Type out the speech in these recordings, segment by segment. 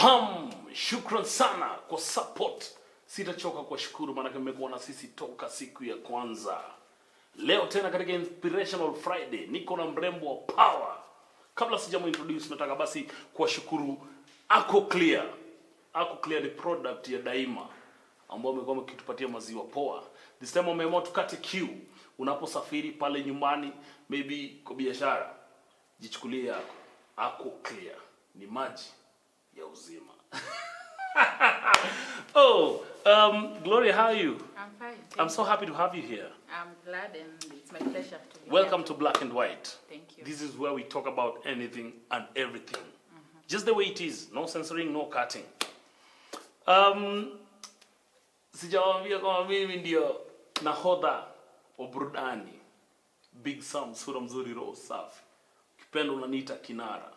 Pam, shukran sana kwa support. Sitachoka kwa shukuru maana mmekuwa na sisi toka siku ya kwanza. Leo tena katika Inspirational Friday niko na mrembo wa power. Kabla sijamu introduce nataka basi kuwashukuru Ako Clear. Ako Clear ni product ya Daima ambao wamekuwa wakitupatia maziwa poa. This time wameamua tukate queue. Unaposafiri pale nyumbani, maybe kwa biashara, jichukulie yako. Ako Clear ni maji ya uzima. Gloria, how are you? I'm fine. I'm so happy to have you here. I'm glad and it's my pleasure to be Welcome here. to Black and White. Thank you. This is where we talk about anything and everything. Just the way it is. No censoring, no cutting. Sijawaambia kama mimi ndio nahodha wa burudani. Big Sam, sura mzuri, roho safi. Kipendo unaniita kinara.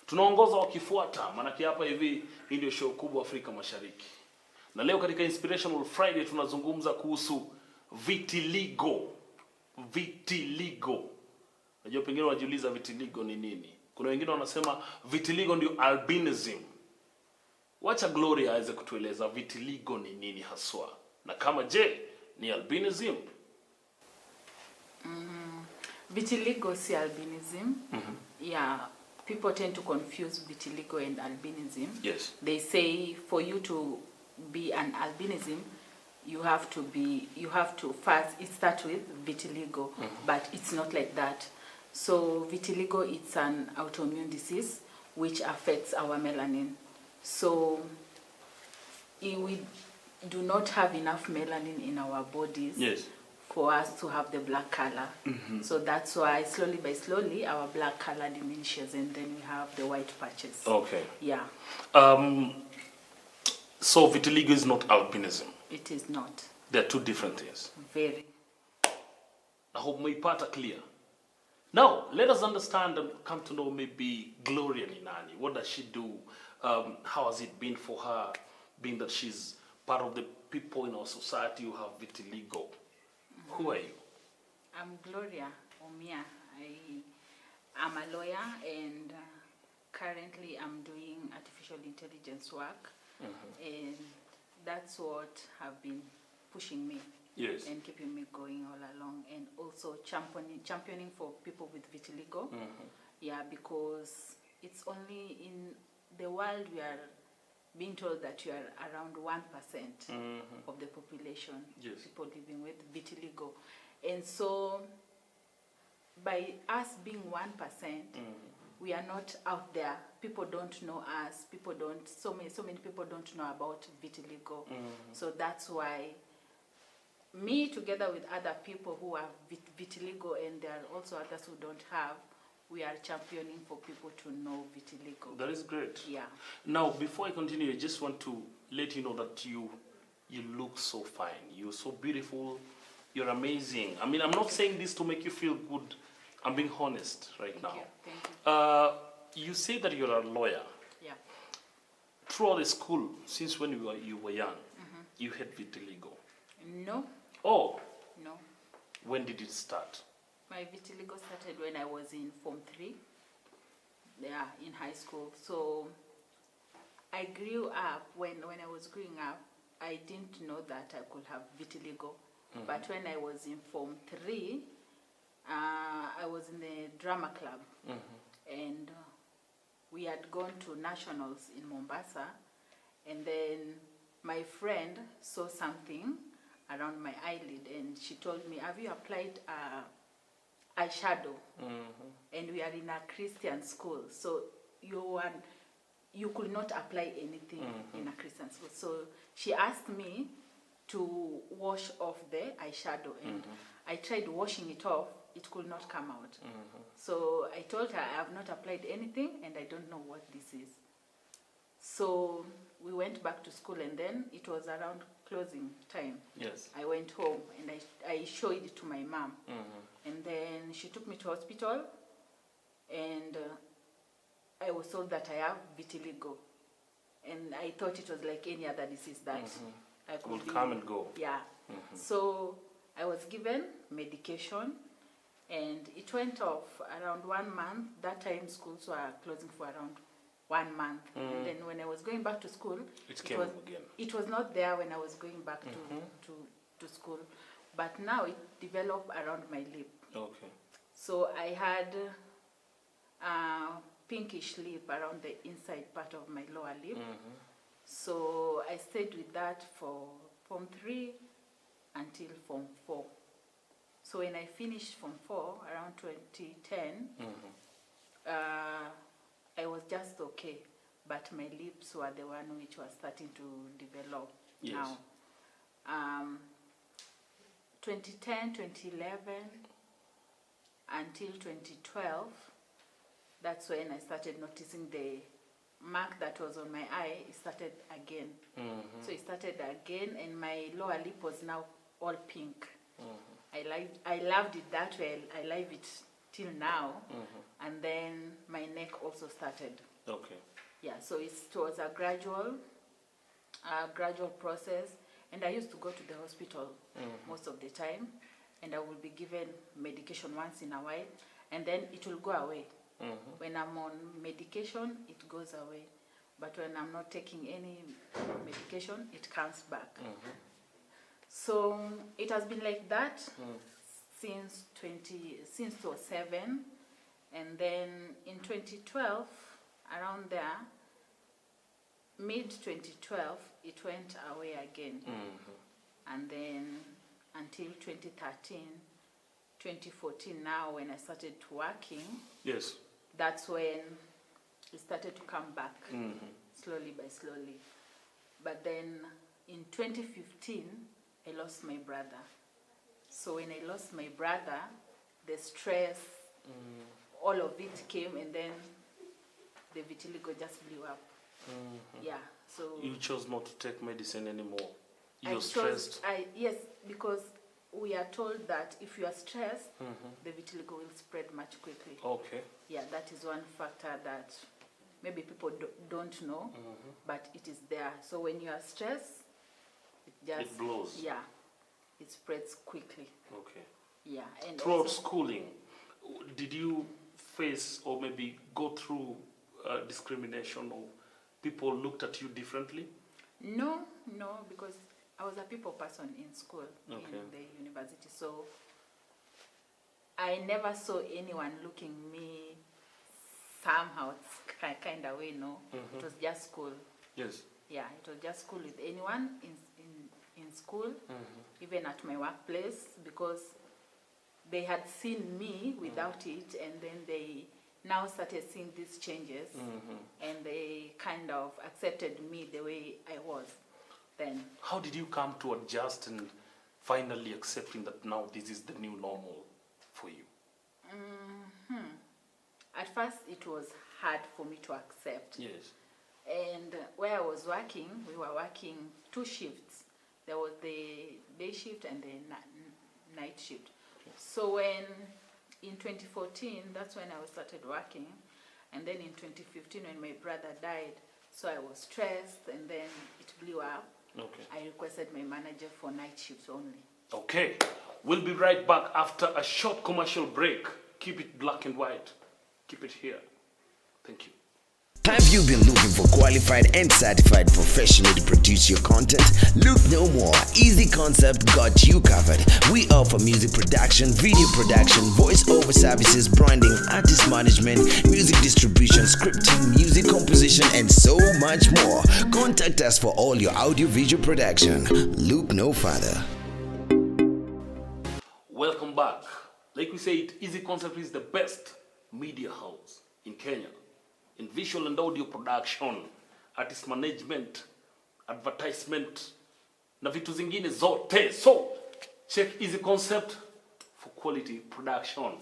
Tunaongoza wakifuata, maanake hapa hivi hii ndio show kubwa Afrika Mashariki. Na leo katika Inspirational Friday tunazungumza kuhusu vitiligo. Vitiligo. Najua pengine wajiuliza vitiligo ni nini. Kuna wengine wanasema vitiligo ndio albinism. Wacha Gloria aweze kutueleza vitiligo ni nini haswa. Na kama je, ni albinism? Vitiligo si albinism. Yeah, people tend to confuse vitiligo and albinism. Yes. They say for you to be an albinism, you have to first it starts with vitiligo, but it's not like that. So vitiligo, it's an autoimmune disease which affects our melanin. So we do not have enough melanin in our bodies. Yes. For us to have the black color. So that's why slowly by slowly our black color diminishes and then we have the white patches. Okay. Yeah. So vitiligo is not albinism. It is not. They are two different things. Very. I hope umeipata clear. Now, let us understand and come to know maybe Gloria ni nani. What does she do? How has it been for her, being that she's part of the people in our society who have vitiligo? Who are you? I'm Gloria Omia. I'm a lawyer and currently I'm doing artificial intelligence work. And that's what have been pushing me. Yes. And keeping me going all along, and also championing for people with vitiligo. Yeah, because it's only in the world we are being told that you are around 1% of the population, yes, people living with vitiligo. And so by us being 1%, we are not out there. People don't know us. So many people don't know about vitiligo. So that's why me, together with other people who have vitiligo, and there are also others who don't have, we are championing for people to know vitiligo. That is great. Yeah. Now, before I continue, I just want to let you know that you look so fine. You're so beautiful. You're amazing. I mean, I'm not saying this to make you feel good. I'm being honest right now. Thank you. You say that you're a lawyer. Yeah. Throughout the school, since when you were young, you had vitiligo. No. Oh. No. When did it start? My vitiligo started when I was in Form 3, yeah, in high school. So I grew up, when I was growing up, I didn't know that I could have vitiligo. But when I was in Form 3, I was in the drama club. And we had gone to nationals in Mombasa. And then my friend saw something around my eyelid and she told me, have you applied eyeshadow? And we are in a Christian school, so you could not apply anything in a Christian school. So she asked me to wash off the eyeshadow, and I tried washing it off. It could not come out. So I told her I have not applied anything and I don't know what this is. So we went back to school, and then it was around closing time. Yes. I went home and I showed it to my mom. And then she took me to hospital, and I was told that I have vitiligo. And I thought it was like any other disease that I could come and go. Yeah. So I was given medication, and it went off around 1 month. That time schools were closing for around 1 month. And then when I was going back to school, It came was, again. it was not there when I was going back to school. But now it developed around my lip. Okay. So I had pinkish lip around the inside part of my lower lip. So I stayed with that for Form 3 until Form 4. So when I finished Form 4, around 2010, I was just okay. But my lips were the one which was starting to develop now. 2010, 2011, until 2012, that's when I started noticing the mark that was on my eye. It started again. So it started again, and my lower lip was now all pink. I loved it that way. I love it till now. And then my neck also started. Okay. Yeah, so it was a gradual process. And I used to go to the hospital most of the time, and I will be given medication once in a while, and then it will go away. When I'm on medication, it goes away. But when I'm not taking any medication, it comes back. So it has been like that since 2007, and then in 2012, around there, mid-2012, it went away again. And then until 2013, 2014, now when I started working, Yes. that's when it started to come back, slowly by slowly. But then in 2015, I lost my brother. So when I lost my brother, the stress, all of it came, and then the vitiligo just blew up. Yeah, so You chose not to take medicine anymore. I You're stressed. yes, because we are told that if you are stressed, the vitiligo will spread much quickly. Okay. Yeah, that is one factor that maybe people don't know, but it is there. So when you are stressed, It blows. Yeah, it spreads quickly. Okay. Yeah, and Throughout also, schooling, did you face or maybe go through discrimination, or people looked at you differently? no, because I was a people person in school, Okay. in the university. So I never saw anyone looking me somehow kind of way. No, it was just school. Yes. Yeah, it was just school with anyone in school, even at my workplace, because they had seen me without it, and then they now started seeing these changes, and they kind of accepted me the way I was then. How did you come to adjust and finally accepting that now this is the new normal for you? At first, it was hard for me to accept. Yes. And where I was working, we were working 2 shifts. There was the day shift and the night shift. Okay. So in 2014, that's when I started working. And then in 2015, when my brother died, so I was stressed, and then it blew up. Okay. I requested my manager for night shifts only. Okay. We'll be right back after a short commercial break. Keep it black and white. Keep it here. Thank you. Have you been looking for qualified and certified professionals to produce your content? Look no more. Easy Concept got you covered. We offer music production, video production, voice-over services, branding, artist management, music distribution, scripting, music composition, and so much more. Contact us for all your audio-visual production. Look no further. Welcome back. Like we said, Easy Concept is the best media house in Kenya in visual and audio production, artist management, advertisement, na vitu zingine zote. So, check Easy Concept for quality production.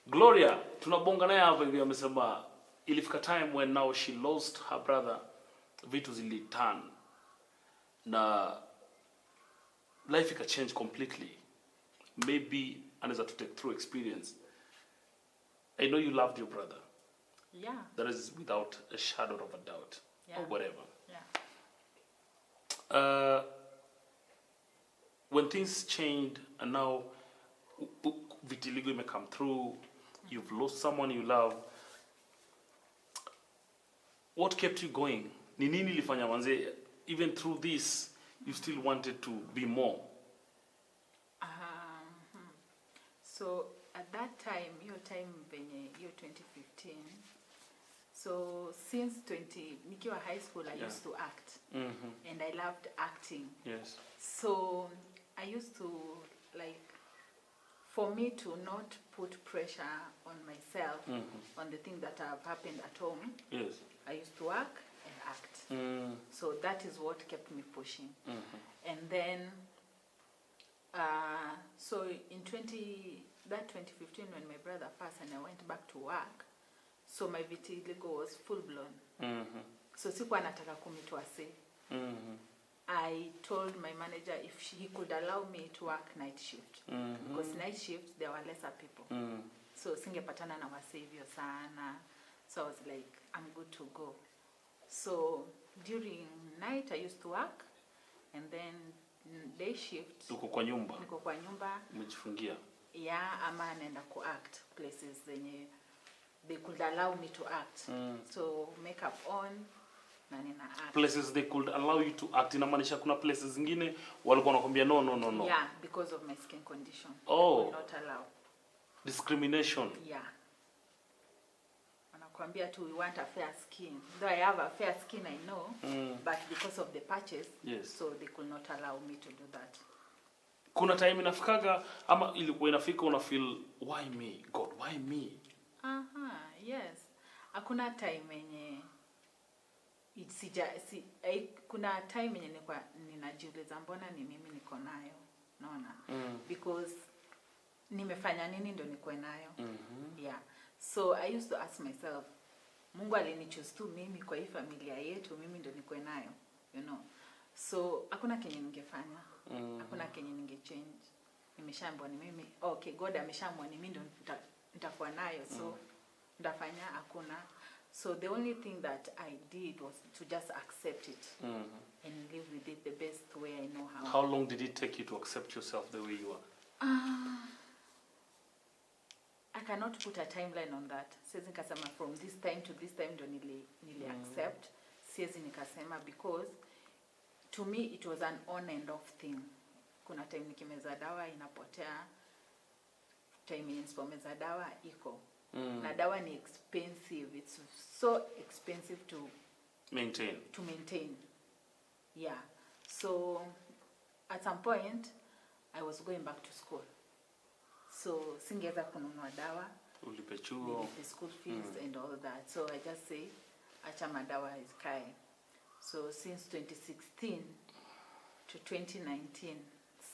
Gloria, tunabonga naye hapa hivi, amesema ilifika time when now she lost her brother, vitu ziliturn na life ika change completely. Maybe anaweza to take through experience. I know you loved your brother. Yeah. That is without a shadow of a doubt. Yeah. Or whatever. Yeah. When things changed and now vitiligo may come through, you've lost someone you love. what kept you going? Ni nini ilifanya manze, even through this you still wanted to be more? So at that time, your time venye year 2015. So since nikiwa high school, I used to act, and I loved acting. Yes. So I used to for me to not put pressure on myself on the things that have happened at home. Yes. I used to work and act. So that is what kept me pushing. And then, so in 2015, when my brother passed and I went back to work, so my vitiligo was full blown. So sikuwa nataka kumit wase. I told my manager if he could allow me to work night shift. Because night shift, there were lesser people. So singepatana na wase hivyo sana. So I was like, I'm good to go. So during night I used to work, and then day shift Tuko kwa nyumba. niko kwa nyumba. Umejifungia. Yeah, ama naenda ku act places zenye they could allow me to act. So makeup on na nina act. Places they could allow you to act, inamaanisha kuna places zingine walikuwa wanakuambia no. Yeah, because of my skin condition. Oh. They would not allow. Discrimination. Yeah. Wanakuambia tu we want a fair skin. Though I have a fair skin, I know, but because of the patches, Yes. so they could not allow me to do that. Kuna time inafikaga ama ilikuwa inafika una feel why me God, why me? Yes. Hakuna time yenye kuna time yenye ninajiuliza mbona ni mimi niko nayo. Naona? Because nimefanya nini ndo niko nayo. Yeah. So I used to ask myself, Mungu alinichoose tu mimi kwa hii familia yetu, mimi ndo niko nayo, you know. So hakuna kenye ningefanya. Hakuna kenye ningechange. Nimeshaambiwa ni mimi. Okay, God ameshaambiwa ni mimi ndo nitakuwa nayo. So ndafanya hakuna. So the only thing that I did was to just accept it and live with it the best way I know how. How long did it take you to accept yourself the way you are? I cannot put a timeline on that. Siwezi nikasema from this time to this time ndo nili accept. Siwezi nikasema because to me it was an on and off thing. Kuna time nikimeza dawa inapotea. Time nisipomeza dawa iko. Na dawa ni expensive. It's so expensive to maintain. Yeah. So at some point I was going back to school. So singeweza kununua dawa. Ulipe chuo. The school fees and all that. So I just say acha madawa izikae. So since 2016 to 2019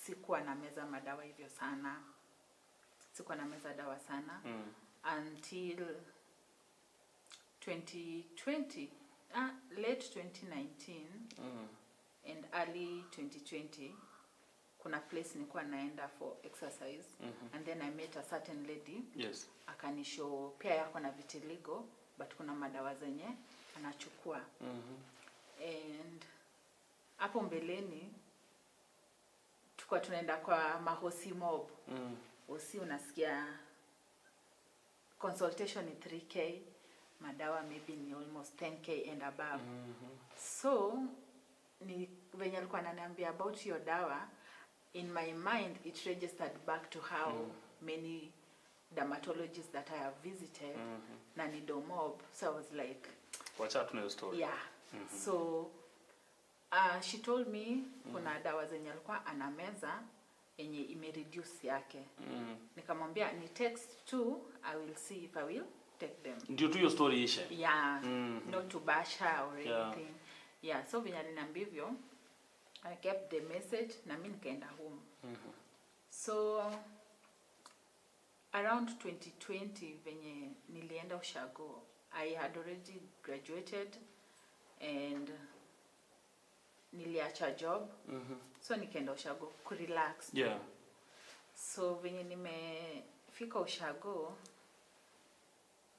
sikuwa na meza madawa hivyo sana. Sikuwa na meza dawa sana. Until 2020, late 2019 and early 2020, kuna place nilikuwa naenda for exercise, and then I met a certain lady. Yes. Akanishow pia yako na vitiligo, but kuna madawa zenye anachukua. And hapo mbeleni tukua tunaenda kwa mahosi mob. Hosi unasikia consultation ni 3K, madawa maybe ni almost 10K and above. So ni venye alikuwa ananiambia about your dawa, in my mind it registered back to how many dermatologists that I have visited na ni mob. So I was like, wacha tunayo story. Yeah. So she told me kuna dawa zenye alikuwa anameza yenye imereduce yake. Nikamwambia ni text too, I will see if I will take them. Ndio tu your story ishe. Yeah. Not to bash her or anything. Yeah, so venye aliniambia hivyo, I kept the message na mimi nikaenda home. So around 2020 venye nilienda ushago, I had already graduated and niliacha job. So nikaenda ushago ku relax. Yeah. So venye nimefika ushago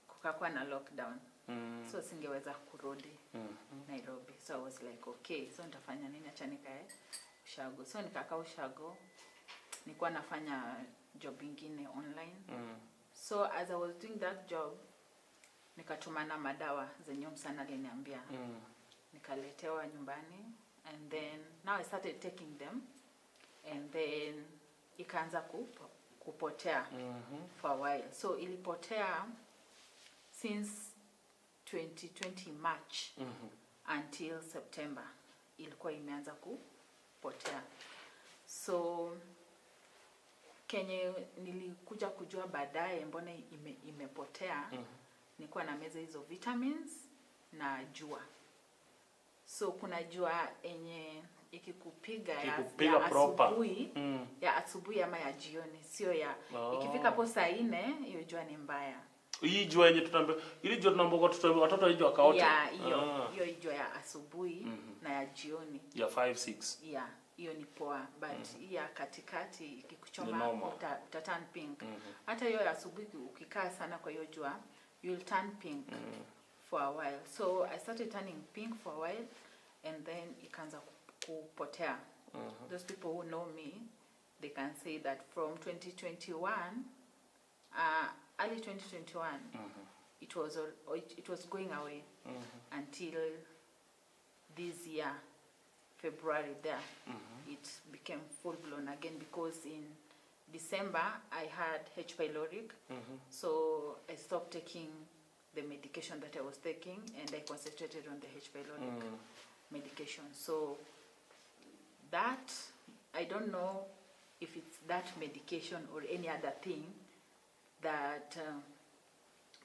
kukakuwa na lockdown. So singeweza kurudi Nairobi. So I was like, okay, so nitafanya nini, acha nikae ushago. So nikakaa ushago, nilikuwa nafanya job ingine online. So as I was doing that job, nikatumana madawa zenye msana aliniambia. Nikaletewa nyumbani, and then now I started taking them, and then ikaanza kupotea for a while. So ilipotea since 2020 March until September, ilikuwa imeanza kupotea. So kenye nilikuja kujua baadaye mbona imepotea, nilikuwa na meza hizo vitamins na jua. So kuna jua enye ikikupiga ya asubuhi, ya asubuhi ama ya jioni, sio ya ikifika hapo saa 4, hiyo jua ni mbaya. Hii jua yenye tunaambia, ile jua tunaambiwa watoto hijua kaote. Yeah, hiyo jua ya asubuhi na ya jioni. Ya 5-6. Yeah, hiyo ni poa, but hii ya katikati ikikuchoma uta turn pink. Hata hiyo ya asubuhi ukikaa sana kwa hiyo jua, you will turn pink for a while. So I started turning pink for a while, and then ikaanza kupotea. Those people who know me, they can say that from 2021, early 2021, it was going away until this year, February there, it became full blown again, because in December I had H. pylori, so I stopped taking the medication that I was taking, and I concentrated on the H. pylori medication. So that, I don't know if it's that medication or any other thing that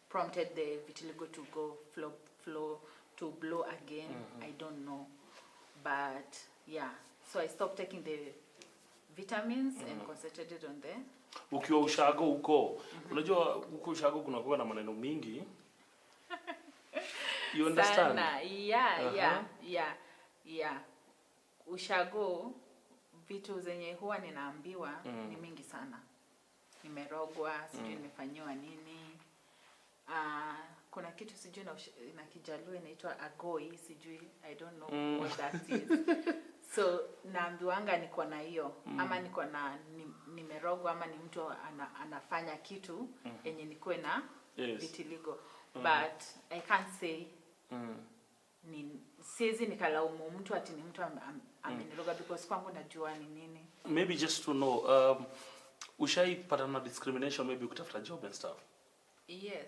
prompted the vitiligo to to blow again. I don't know, but yeah, so I stopped taking the vitamins and concentrated on the. Ukiwa ushago huko, unajua huko ushago kuna kuwa na maneno mingi. You understand? Sana. Yeah. Ushago, vitu zenye huwa ninaambiwa ni mingi sana. Nimerogwa, sijui nimefanyiwa nini. Kuna kitu sijui na Kijaluo inaitwa agoi, sijui, I don't know what that is. So naambiwanga niko na hiyo, ama niko na nimerogwa, ama ni mtu anafanya kitu yenye nikuwe na vitiligo. But I can't say siwezi nikalaumu mtu ati ni mtu ameniroga, because kwangu najua ni nini. Maybe just to know, ushaipata na discrimination maybe ukitafuta job and stuff? Yes,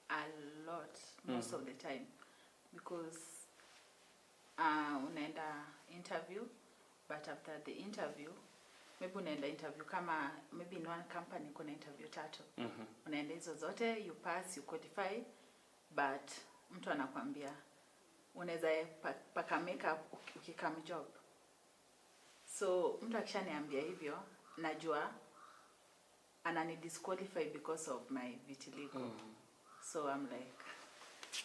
a lot, most of the time, because unaenda interview, but after the interview, maybe unaenda interview kama maybe in one company kuna interview 3. Unaenda hizo zote, you pass, you qualify, but mtu anakuambia unaweza paka makeup ukikam job. So mtu akishaniambia hivyo, najua anani disqualify because of my vitiligo. So I'm like,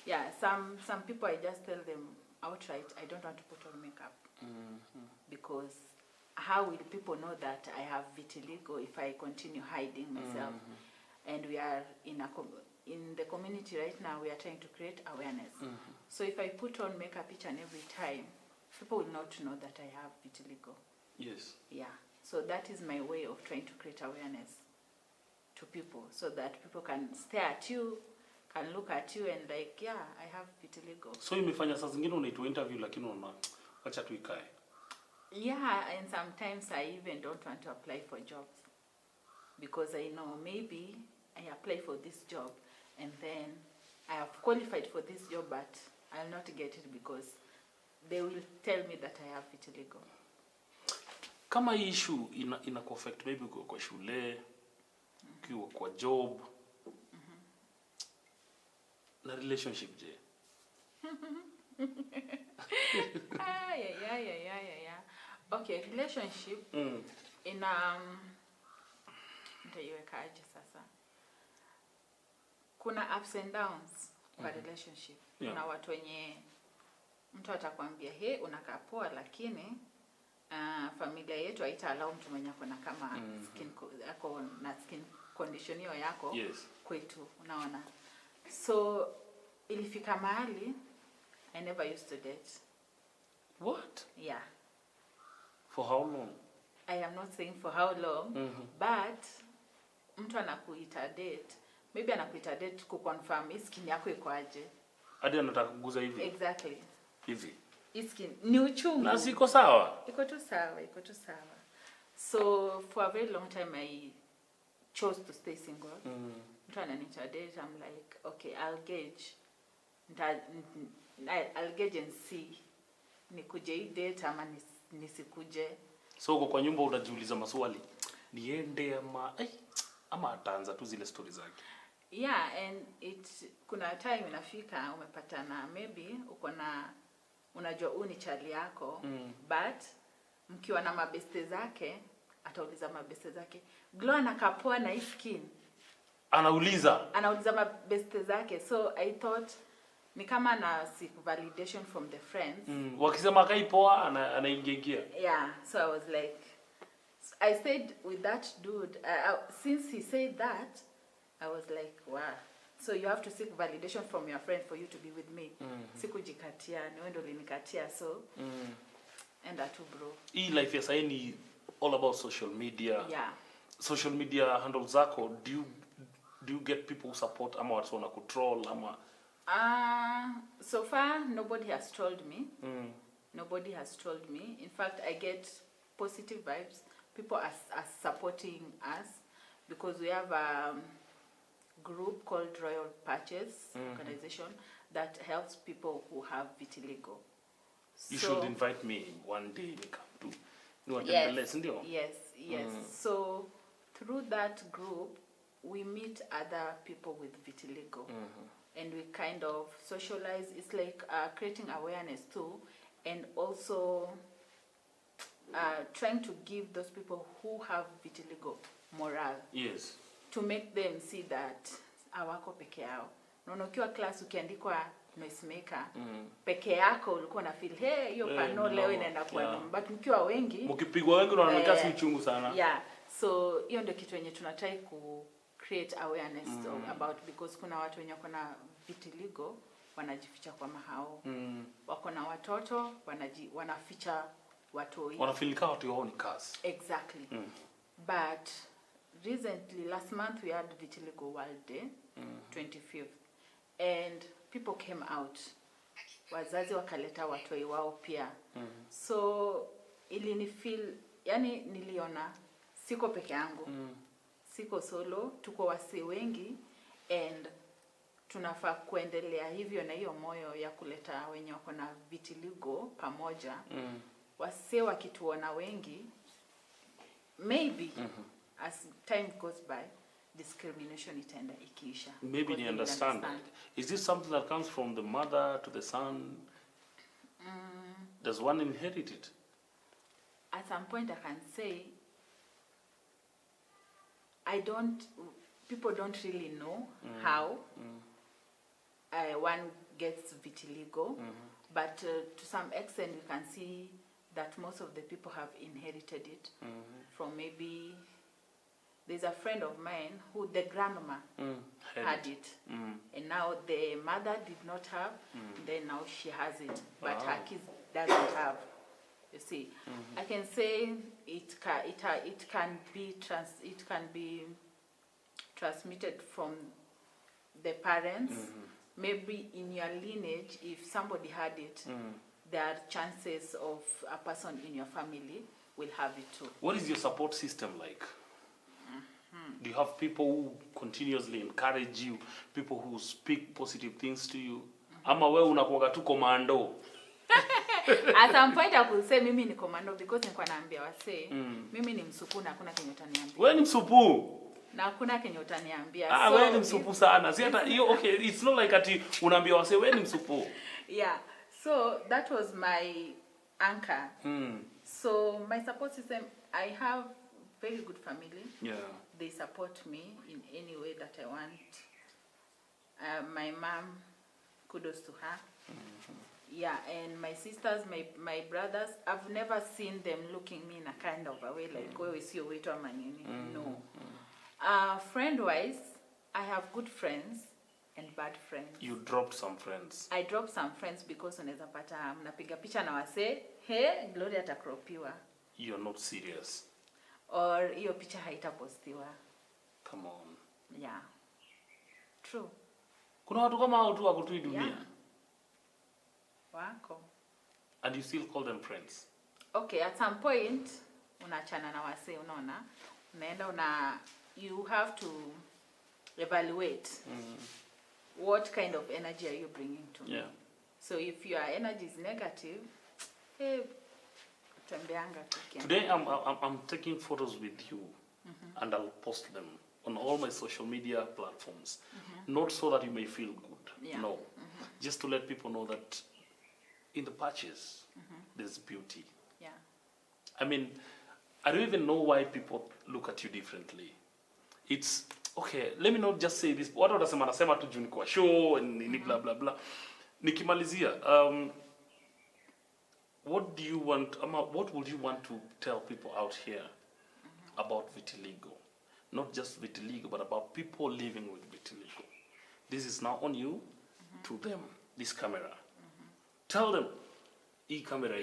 yeah, some people I just tell them outright, I don't want to put on makeup. Because how will people know that I have vitiligo if I continue hiding myself? And we are in the community right now, we are trying to create awareness. So if I put on makeup each and every time, people will not know that I have vitiligo. Yes. Yeah. So that is my way of trying to create awareness to people, so that people can stare at you, can look at you and like, yeah, I have vitiligo. So imefanya saa zingine unaitwa interview lakini unaona acha tu ikae. Yeah, and sometimes I even don't want to apply for jobs, because I know maybe I apply for this job and then I have qualified for this job, but I'll not get it because they will tell me that I have vitiligo. Kama hii issue ina affect maybe kwa shule, kwa job, na relationship je? Yeah. Okay, relationship nitaiwekaje sasa? Kuna ups and downs kwa relationship. Kuna watu wenye mtu atakwambia, "Hey, unakaa poa, lakini familia yetu haitaallow mtu mwenye ako na kama skin condition hiyo yako kwetu." Unaona? So ilifika mahali I never used to date. What? Yeah. For how long? I am not saying for how long, but mtu anakuita date, maybe anakuita date kuconfirm hii skin yako iko aje. Hadi anataka kuguza hivi. Exactly. Hivi. Hii skin ni uchungu. Na siko sawa. Iko tu sawa. So for a very long time I chose to stay single. Mtu ananiita date, I'm like, okay, I'll gauge. I'll gauge and see. Nikuje hii date ama nisikuje. So uko kwa nyumba unajiuliza maswali. Niende ama ataanza tu zile stories zake. Yeah, and kuna time inafika umepatana, maybe uko na unajua ni chali yako, but mkiwa na mabeste zake, atauliza mabeste zake, Glow anakapoa na hii skin. Anauliza mabeste zake. So I thought ni kama na seek validation from the friends. Wakisema kaipoa anaingia. Yeah, so I was like, I stayed with that dude. Since he said that, I was like, wow. So you have to seek validation from your friend for you to be with me. Sikujikatia, ni wewe ndio ulinikatia, so enda tu bro. Hii life ya sasa ni all about social media. Yeah. Social media handles zako, do you get people who support ama watu wana control ama so far nobody has trolled me. Nobody has trolled me. In fact, I get positive vibes. People are supporting us because we have a group called Royal Patches organization that helps people who have vitiligo. You should invite me one day to come to. Yes. So through that group, we meet other people with vitiligo, and we kind of socialize. It's like creating awareness too, and also trying to give those people who have vitiligo morale. Yes. To make them see that hawako peke yao. Unaona ukiwa class ukiandikwa noisemaker, peke yako ulikuwa na feel hiyo pano leo inaenda kwa but mkiwa wengi, mkipigwa wengi unaonekana si uchungu sana. Yeah. So hiyo ndio kitu yenye tunatry ku create awareness about, because kuna watu wenye wako na vitiligo wanajificha kwa mahao. Wako na watoto wanaficha watoi. Wanafeel kama watu wao ni kazi. Exactly. But recently, last month, we had Vitiligo World Day, 25th, and people came out. Wazazi wakaleta watoi wao pia. So ilinifeel, yani niliona siko peke yangu, siko solo, tuko wase wengi, and tunafaa kuendelea hivyo na hiyo moyo ya kuleta wenye wako na vitiligo pamoja. Wase wakituona wengi, maybe as time goes by, discrimination itaenda ikiisha. Maybe they understand. Is this something that comes from the mother to the son? Does one inherit it? At some point I can say, people don't really know how one gets vitiligo, but to some extent you can see that most of the people have inherited it from maybe, there's a friend of mine who the grandma had it. And now the mother did not have, then now she has it, but her kids doesn't have. You see, I can say it can be transmitted from the parents. Maybe in your lineage, if somebody had it, there are chances of a person in your family will have it too. What is your support system like? Do you have people who continuously encourage you, people who speak positive things to you? Ama wewe unakuwa tu komando? At some point I could say mimi ni komando because nilikuwa naambia wase mimi ni msupu na hakuna kenye utaniambia. Wewe ni msupu? Na hakuna kenye utaniambia. So wewe ni msupu sana. Si hata hiyo okay, it's not like ati unaambia wase wewe ni msupu. Yeah. So that was my anchor. So my support system, I have very good family. Yeah. They support me in any way that I want. My mom, kudos to her. Yeah, and my sisters, my brothers, I've never seen them looking me in a kind of a way like, wewe sio wetu ama nini. No. Friend-wise, I have good friends and bad friends. You dropped some friends. I dropped some friends because unaweza pata mnapiga picha na wase, hey, Gloria atakropiwa. You're not serious. Or hiyo picha haitapostiwa. Come on. Yeah. True. Kuna watu kama hao tu wako tu hii dunia. Yeah. Wako. And you still call them friends. Okay, at some point unachana na wase, unaona, unaenda you have to evaluate what kind of energy are you bringing to me. Yeah. So if your energy is negative, hey, tembeanga tu kiasi. Today I'm taking photos with you and I'll post them on all my social media platforms. Not so that you may feel good. Yeah. No. Just to let people know that in the patches there's beauty. Yeah. I mean, I don't even know why people look at you differently. It's okay, let me not just say this. Watu wanasema tu juu ni kwa show and blah blah blah. Nikimalizia, what do you want, what would you want to tell people out here about vitiligo? Not just vitiligo, but about people living with vitiligo. This is now on you, to them, this camera. Tell them, camera.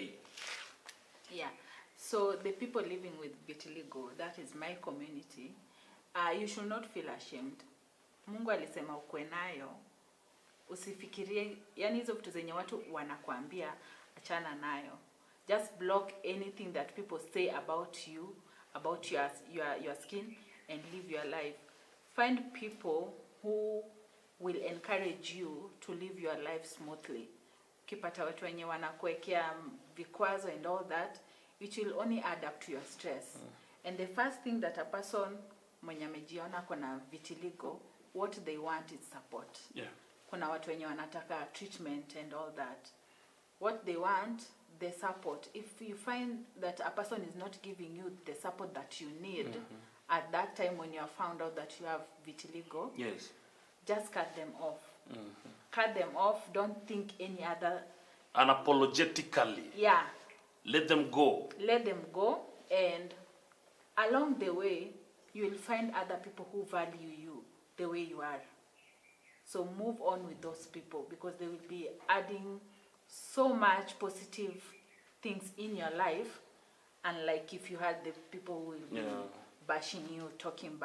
Yeah. So the people living with vitiligo, that is my community. You should not feel ashamed. Mungu alisema ukwe nayo, usifikirie, yani hizo vitu zenye watu wanakuambia, achana nayo. Just block anything that people say about you, about your skin, and live your life. Find people who will encourage you to live your life smoothly. Ukipata watu wenye wanakuwekea vikwazo and all that, it will only add up to your stress. And the first thing that a person mwenye amejiona kuna vitiligo, what they want is support. Yeah. Kuna watu wenye wanataka treatment and all that. What they want, the support. If you find that a person is not giving you the support that you need at that time when you have found out that you have vitiligo, Yes. just cut them off. Cut them off. Don't think any other. Unapologetically. Yeah. Let them go. Let them go, and along the way, you will find other people who value you the way you are. So move on with those people, because they will be adding so much positive things in your life, unlike if you had the people who will be bashing you, talking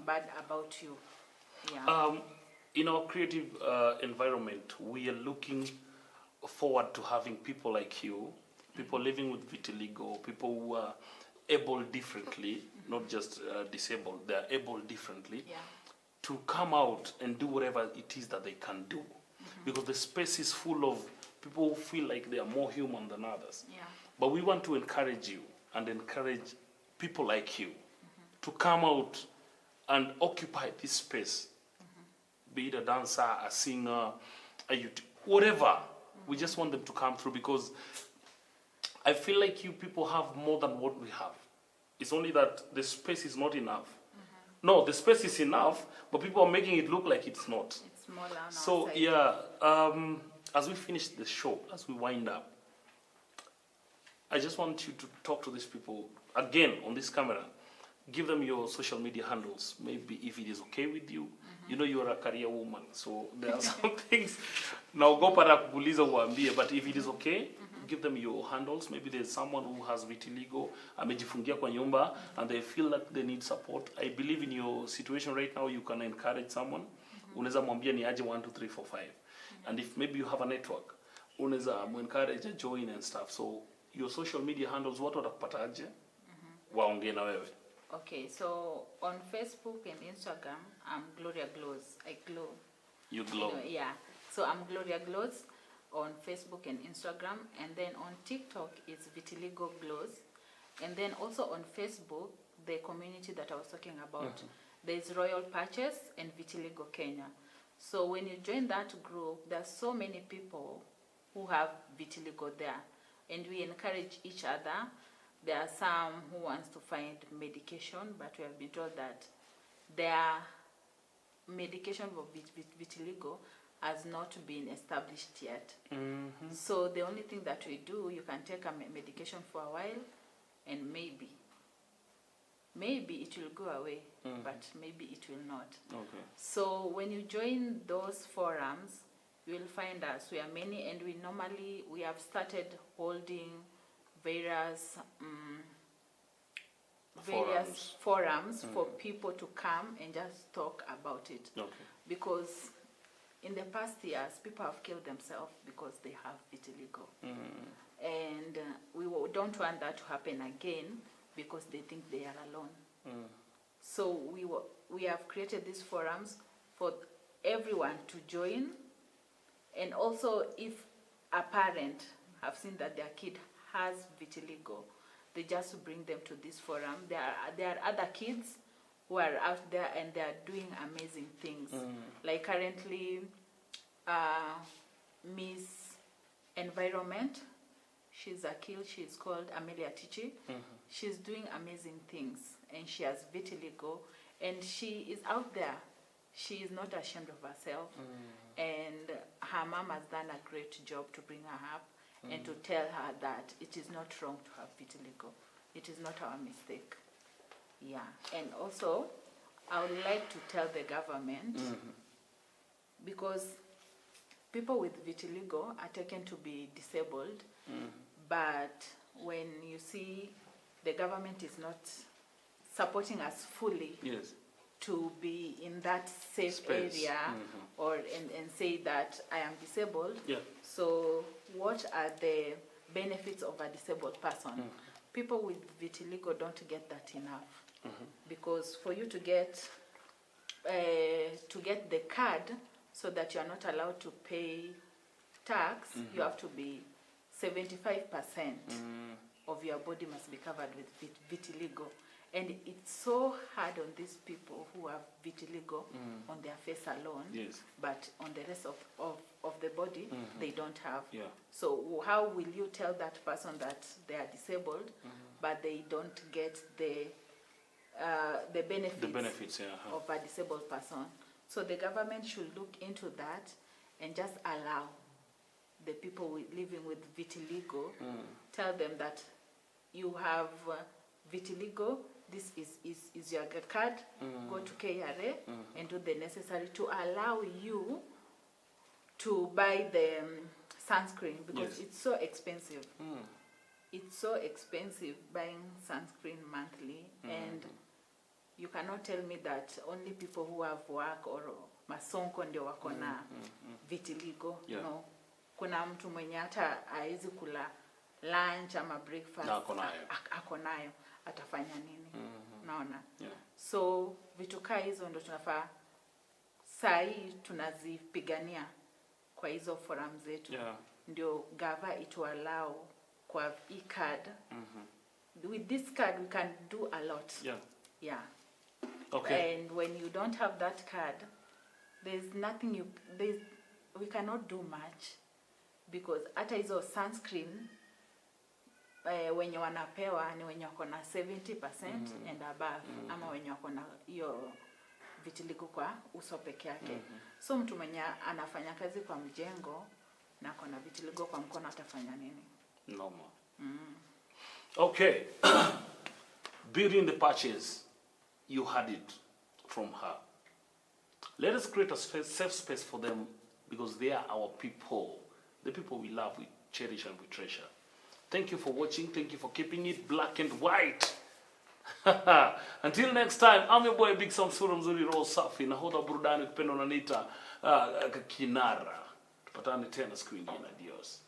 bad about you. Yeah. In our creative environment, we are looking forward to having people like you, people living with vitiligo, people who are able differently, not just disabled, they are able differently, to come out and do whatever it is that they can do. Because the space is full of people who feel like they are more human than others. Yeah. But we want to encourage you and encourage people like you to come out and occupy this space. Be it a dancer, a singer, a YouTuber, whatever. We just want them to come through, because I feel like you people have more than what we have. It's only that the space is not enough. No, the space is enough, but people are making it look like it's not. It's smaller on So, our side. yeah, as we finish the show, as we wind up, I just want you to talk to these people again on this camera. Give them your social media handles, maybe if it is okay with you. You know you're a career woman, so there are some things. Now go para kuuliza uambie, but if it is okay, give them your handles. Maybe there's someone who has vitiligo, amejifungia kwa nyumba, and they feel like they need support. I believe in your situation right now, you can encourage someone. Unaweza mwambia ni aje 1, 2, 3, 4, 5. And if maybe you have a network, unaweza encourage join and stuff. So your social media handles, watu watakupata aje? Waongee na wewe. Okay, so on Facebook and Instagram, I'm Gloria Glows. I glow. You glow. You know, yeah. So I'm Gloria Glows on Facebook and Instagram, and then on TikTok it's Vitiligo Glows, and then also on Facebook, the community that I was talking about, there's Royal Patches and Vitiligo Kenya. So when you join that group, there's so many people who have vitiligo there, and we encourage each other. There are some who wants to find medication, but we have been told that their medication for vitiligo has not been established yet. So the only thing that we do, you can take a medication for a while, and maybe it will go away, but maybe it will not. Okay. So when you join those forums, you will find us. We are many, and we have started holding various forums for people to come and just talk about it. Okay. because in the past years, people have killed themselves because they have vitiligo. And don't want that to happen again because they think they are alone. So we have created these forums for everyone to join. And also, if a parent have seen that their kid has vitiligo, they just bring them to this forum. There are other kids who are out there and they are doing amazing things. Like currently, Miss Environment, she's a kid, she's called Amelia Tichi. She's doing amazing things and she has vitiligo and she is out there. She is not ashamed of herself and her mom has done a great job to bring her up and to tell her that it is not wrong to have vitiligo. It is not our mistake. Yeah, and also I would like to tell the government because people with vitiligo are taken to be disabled, but when you see the government is not supporting us fully to be in that safe Space. area or and say that I am disabled. Yeah. So what are the benefits of a disabled person? People with vitiligo don't get that enough because for you to get the card so that you are not allowed to pay tax, you have to be 75% of your body must be covered with vitiligo. And it's so hard on these people who have vitiligo on their face alone, but on the rest of the body, they don't have. Yeah. So how will you tell that person that they are disabled, but they don't get the benefits of a disabled person? So the government should look into that and just allow the people living with vitiligo, tell them that you have vitiligo, this is your card, go to KRA and do the necessary to allow you to buy the sunscreen because it's so expensive. It's so expensive buying sunscreen monthly and you cannot tell me that only people who have work or masonko ndio wako na vitiligo. No. Kuna mtu mwenye hata haizi kula lunch ama breakfast ako nayo atafanya nini? Naona. So vitu kaa hizo ndo tunafaa saa hii tunazipigania kwa hizo forum zetu. Ndio gava itu allow kwa e-card. With this card we can do a lot. Yeah. Okay. And when you don't have that card, there's nothing we cannot do much because hata hizo sunscreen wenye wanapewa ni wenye wako na 70% and above ama wenye wako na hiyo vitiligo kwa uso peke yake. So mtu mwenye anafanya kazi kwa mjengo na ako na vitiligo kwa mkono atafanya nini? Normal. Okay. Beauty in the patches. You had it from her. Let us create a safe space for them because they are our people. The people we love, we cherish and we treasure. Thank you for watching. Thank you for keeping it black and white. Until next time, I'm your boy Big Sam Sura Mzuri Roho Safi. Nahodha burudani kupenda unaniita Kinara. Tupatane tena siku nyingine. Adios.